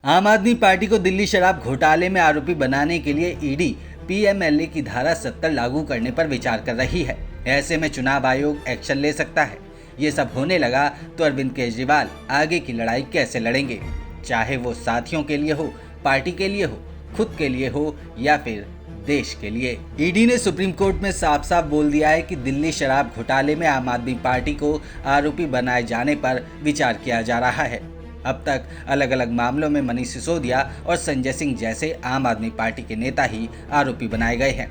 आम आदमी पार्टी को दिल्ली शराब घोटाले में आरोपी बनाने के लिए ईडी पीएमएलए की धारा 70 लागू करने पर विचार कर रही है। ऐसे में चुनाव आयोग एक्शन ले सकता है। ये सब होने लगा तो अरविंद केजरीवाल आगे की लड़ाई कैसे लड़ेंगे, चाहे वो साथियों के लिए हो, पार्टी के लिए हो, खुद के लिए हो या फिर देश के लिए। ईडी ने सुप्रीम कोर्ट में साफ साफ बोल दिया है कि दिल्ली शराब घोटाले में आम आदमी पार्टी को आरोपी बनाए जाने पर विचार किया जा रहा है। अब तक अलग अलग मामलों में मनीष सिसोदिया और संजय सिंह जैसे आम आदमी पार्टी के नेता ही आरोपी बनाए गए हैं।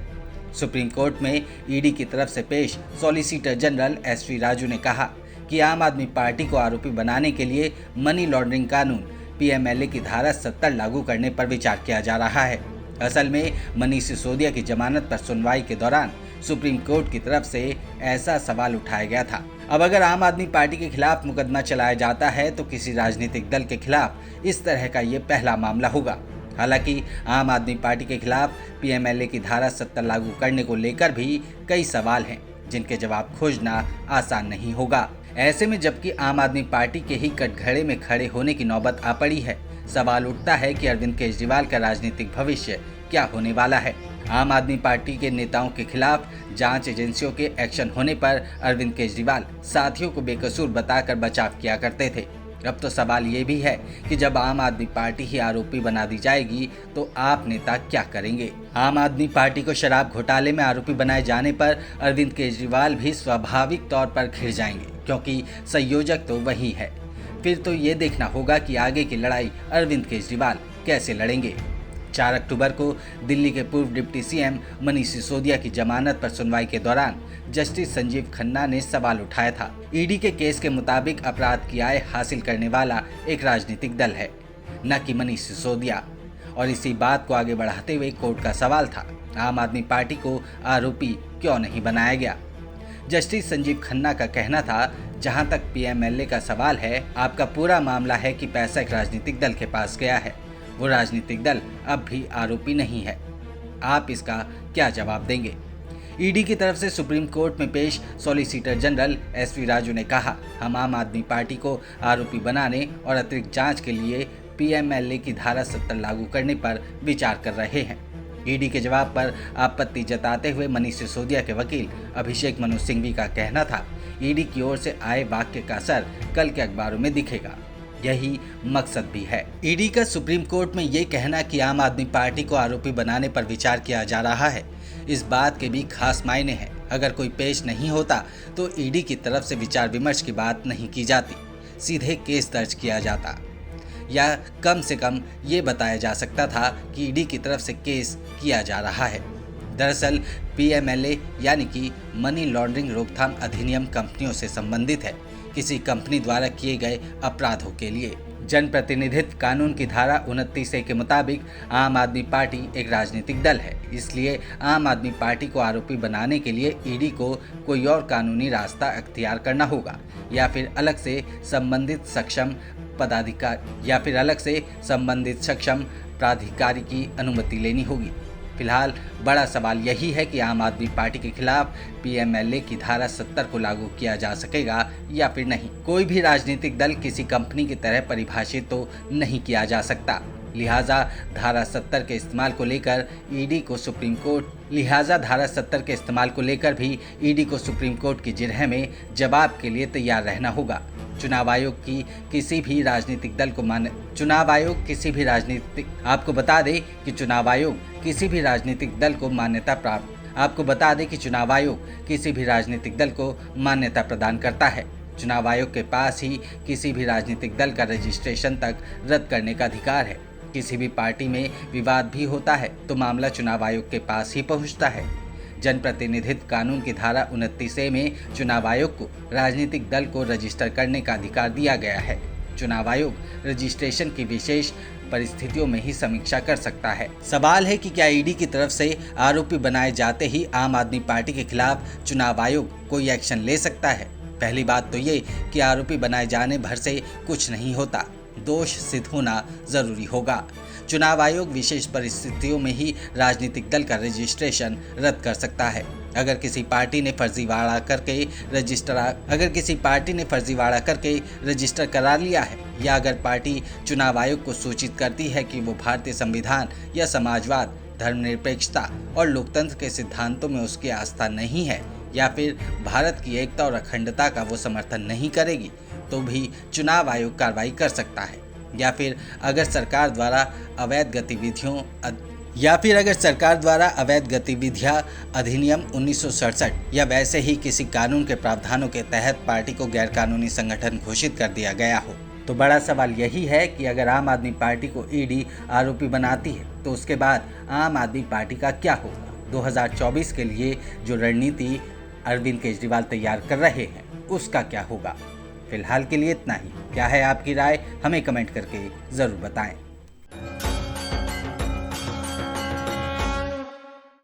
सुप्रीम कोर्ट में ईडी की तरफ से पेश सॉलिसिटर जनरल एसवी राजू ने कहा कि आम आदमी पार्टी को आरोपी बनाने के लिए मनी लॉन्ड्रिंग कानून पीएमएलए की धारा 70 लागू करने पर विचार किया जा रहा है। असल में मनीष सिसोदिया की जमानत पर सुनवाई के दौरान सुप्रीम कोर्ट की तरफ से ऐसा सवाल उठाया गया था। अब अगर आम आदमी पार्टी के खिलाफ मुकदमा चलाया जाता है तो किसी राजनीतिक दल के खिलाफ इस तरह का ये पहला मामला होगा। हालांकि आम आदमी पार्टी के खिलाफ पीएमएलए की धारा 70 लागू करने को लेकर भी कई सवाल हैं, जिनके जवाब खोजना आसान नहीं होगा। ऐसे में जबकि आम आदमी पार्टी के ही कटघरे में खड़े होने की नौबत आ पड़ी है, सवाल उठता है कि अरविंद केजरीवाल का राजनीतिक भविष्य क्या होने वाला है। आम आदमी पार्टी के नेताओं के खिलाफ जांच एजेंसियों के एक्शन होने पर अरविंद केजरीवाल साथियों को बेकसूर बताकर बचाव किया करते थे। अब तो सवाल ये भी है कि जब आम आदमी पार्टी ही आरोपी बना दी जाएगी तो आप नेता क्या करेंगे। आम आदमी पार्टी को शराब घोटाले में आरोपी बनाए जाने पर अरविंद केजरीवाल भी स्वाभाविक तौर पर घिर जाएंगे, क्योंकि संयोजक तो वही है। फिर तो ये देखना होगा कि आगे की लड़ाई अरविंद केजरीवाल कैसे लड़ेंगे। 4 अक्टूबर को दिल्ली के पूर्व डिप्टी सीएम मनीष सिसोदिया की जमानत पर सुनवाई के दौरान जस्टिस संजीव खन्ना ने सवाल उठाया था। ईडी के केस के मुताबिक अपराध की आय हासिल करने वाला एक राजनीतिक दल है, न कि मनीष सिसोदिया। और इसी बात को आगे बढ़ाते हुए कोर्ट का सवाल था, आम आदमी पार्टी को आरोपी क्यों नहीं बनाया गया। जस्टिस संजीव खन्ना का कहना था, जहां तक पीएमएलए का सवाल है, आपका पूरा मामला है कि पैसा एक राजनीतिक दल के पास गया है। वो राजनीतिक दल अब भी आरोपी नहीं है। आप इसका क्या जवाब देंगे। ईडी की तरफ से सुप्रीम कोर्ट में पेश सॉलिसिटर जनरल एसवी राजू ने कहा, हम आम आदमी पार्टी को आरोपी बनाने और अतिरिक्त जांच के लिए पीएमएलए की धारा 70 लागू करने पर विचार कर रहे हैं। ईडी के जवाब पर आपत्ति जताते हुए मनीष सिसोदिया के वकील अभिषेक मनु सिंघवी का कहना था, ईडी की ओर से आए वाक्य का असर कल के अखबारों में दिखेगा, यही मकसद भी है। ईडी का सुप्रीम कोर्ट में ये कहना कि आम आदमी पार्टी को आरोपी बनाने पर विचार किया जा रहा है, इस बात के भी खास मायने हैं। अगर कोई पेश नहीं होता तो ईडी की तरफ से विचार विमर्श की बात नहीं की जाती, सीधे केस दर्ज किया जाता, या कम से कम ये बताया जा सकता था कि ईडी की तरफ से केस किया जा रहा है। दरअसल पीएमएलए यानी कि मनी लॉन्ड्रिंग रोकथाम अधिनियम कंपनियों से संबंधित है, किसी कंपनी द्वारा किए गए अपराधों के लिए। जनप्रतिनिधित्व कानून की धारा 29A के मुताबिक आम आदमी पार्टी एक राजनीतिक दल है, इसलिए आम आदमी पार्टी को आरोपी बनाने के लिए ईडी को कोई और कानूनी रास्ता अख्तियार करना होगा, या फिर अलग से संबंधित सक्षम प्राधिकारी की अनुमति लेनी होगी। फिलहाल बड़ा सवाल यही है कि आम आदमी पार्टी के खिलाफ पीएमएलए की धारा 70 को लागू किया जा सकेगा या फिर नहीं। कोई भी राजनीतिक दल किसी कंपनी की तरह परिभाषित तो नहीं किया जा सकता, लिहाजा धारा 70 के इस्तेमाल को लेकर भी ईडी को सुप्रीम कोर्ट की जिरह में जवाब के लिए तैयार रहना होगा। चुनाव आयोग किसी भी राजनीतिक दल को मान्यता प्रदान करता है। चुनाव आयोग के पास ही किसी भी राजनीतिक दल का रजिस्ट्रेशन तक रद्द करने का अधिकार है। किसी भी पार्टी में विवाद भी होता है तो मामला चुनाव आयोग के पास ही पहुंचता है। जनप्रतिनिधित्व कानून की धारा 29A में चुनाव आयोग को राजनीतिक दल को रजिस्टर करने का अधिकार दिया गया है। चुनाव आयोग रजिस्ट्रेशन की विशेष परिस्थितियों में ही समीक्षा कर सकता है। सवाल है कि क्या ईडी की तरफ से आरोपी बनाए जाते ही आम आदमी पार्टी के खिलाफ चुनाव आयोग कोई एक्शन ले सकता है। पहली बात तो ये कि आरोपी बनाए जाने भर से कुछ नहीं होता, दोष सिद्ध होना जरूरी होगा। चुनाव आयोग विशेष परिस्थितियों में ही राजनीतिक दल का रजिस्ट्रेशन रद्द कर सकता है। अगर किसी पार्टी ने फर्जीवाड़ा करके रजिस्टर करा लिया है, या अगर पार्टी चुनाव आयोग को सूचित करती है कि वो भारतीय संविधान या समाजवाद, धर्मनिरपेक्षता और लोकतंत्र के सिद्धांतों में उसकी आस्था नहीं है, या फिर भारत की एकता और अखंडता का वो समर्थन नहीं करेगी, तो भी चुनाव आयोग कार्रवाई कर सकता है। या फिर अगर सरकार द्वारा अवैध गतिविधियां अधिनियम 1967 या वैसे ही किसी कानून के प्रावधानों के तहत पार्टी को गैरकानूनी संगठन घोषित कर दिया गया हो। तो बड़ा सवाल यही है कि अगर आम आदमी पार्टी को ईडी आरोपी बनाती है तो उसके बाद आम आदमी पार्टी का क्या होगा। 2024 के लिए जो रणनीति अरविंद केजरीवाल तैयार कर रहे हैं उसका क्या होगा। फिलहाल के लिए इतना ही। क्या है आपकी राय, हमें कमेंट करके ज़रूर बताएं।